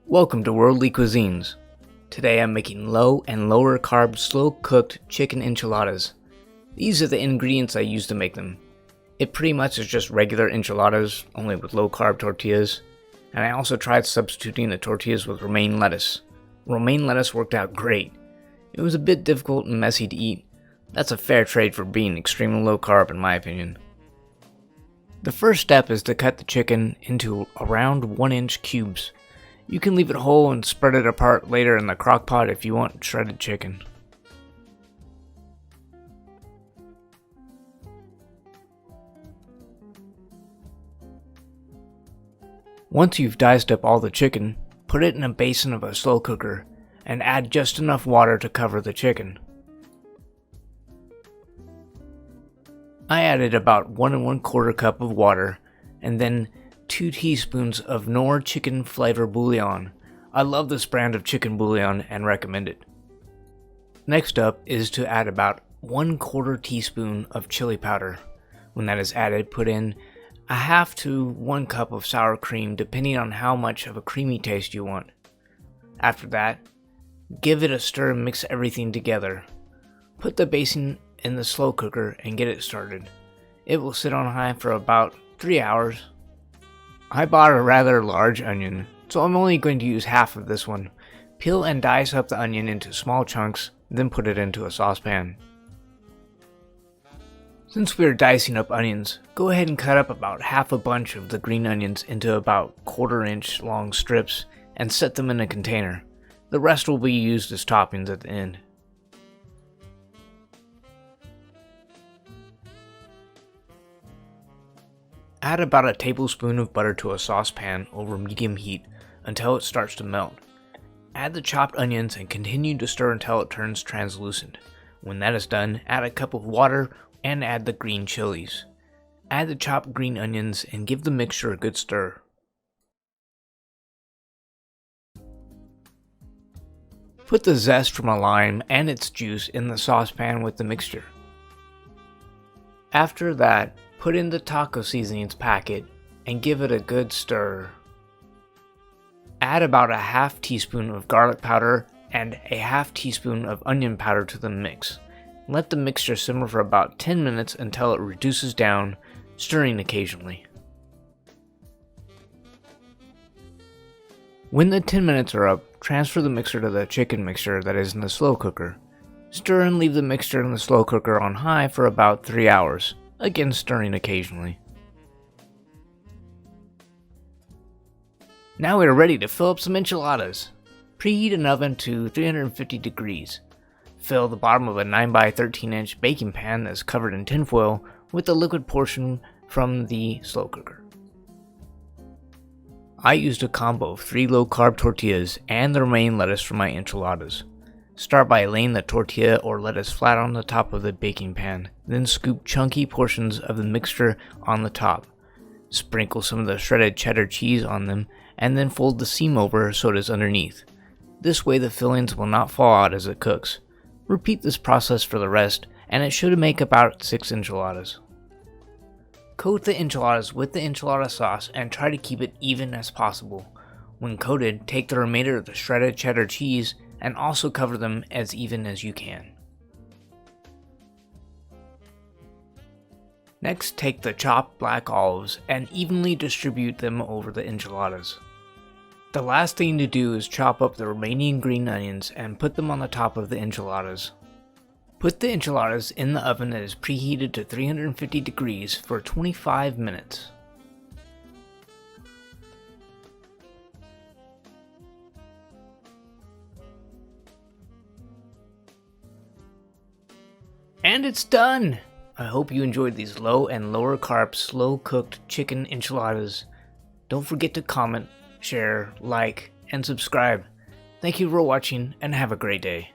Welcome to Worldly Cuisines. Today I'm making low and lower carb slow cooked chicken enchiladas. These are the ingredients I use to make them. It pretty much is just regular enchiladas, only with low carb tortillas, and I also tried substituting the tortillas with romaine lettuce. Romaine lettuce worked out great. It was a bit difficult and messy to eat. That's a fair trade for being extremely low carb in my opinion. The first step is to cut the chicken into around 1-inch cubes. You can leave it whole and spread it apart later in the crock pot if you want shredded chicken. Once you've diced up all the chicken, put it in a basin of a slow cooker and add just enough water to cover the chicken. I added about 1 1/4 cup of water and then 2 teaspoons of Knorr chicken flavor bouillon. I love this brand of chicken bouillon and recommend it. Next up is to add about 1/4 teaspoon of chili powder. When that is added, put in a half to 1 cup of sour cream depending on how much of a creamy taste you want. After that, give it a stir and mix everything together. Put the basin in the slow cooker and get it started. It will sit on high for about 3 hours. I bought a rather large onion, so I'm only going to use half of this one. Peel and dice up the onion into small chunks, then put it into a saucepan. Since we are dicing up onions, go ahead and cut up about half a bunch of the green onions into about 1/4-inch long strips and set them in a container. The rest will be used as toppings at the end. Add about a tablespoon of butter to a saucepan over medium heat until it starts to melt. Add the chopped onions and continue to stir until it turns translucent. When that is done, add a cup of water and add the green chilies. Add the chopped green onions and give the mixture a good stir. Put the zest from a lime and its juice in the saucepan with the mixture. After that, put in the taco seasonings packet and give it a good stir. Add about a half teaspoon of garlic powder and a half teaspoon of onion powder to the mix. Let the mixture simmer for about 10 minutes until it reduces down, stirring occasionally. When the 10 minutes are up, transfer the mixture to the chicken mixture that is in the slow cooker. Stir and leave the mixture in the slow cooker on high for about 3 hours. Again, stirring occasionally. Now we are ready to fill up some enchiladas. Preheat an oven to 350 degrees. Fill the bottom of a 9x13-inch baking pan that is covered in tinfoil with the liquid portion from the slow cooker. I used a combo of 3 low-carb tortillas and the romaine lettuce for my enchiladas. Start by laying the tortilla or lettuce flat on the top of the baking pan, then scoop chunky portions of the mixture on the top. Sprinkle some of the shredded cheddar cheese on them, and then fold the seam over so it is underneath. This way the fillings will not fall out as it cooks. Repeat this process for the rest, and it should make about 6 enchiladas. Coat the enchiladas with the enchilada sauce and try to keep it even as possible. When coated, take the remainder of the shredded cheddar cheese and also cover them as even as you can. Next, take the chopped black olives and evenly distribute them over the enchiladas. The last thing to do is chop up the remaining green onions and put them on the top of the enchiladas. Put the enchiladas in the oven that is preheated to 350 degrees for 25 minutes. And it's done! I hope you enjoyed these low and lower carb slow cooked chicken enchiladas. Don't forget to comment, share, like, and subscribe. Thank you for watching and have a great day.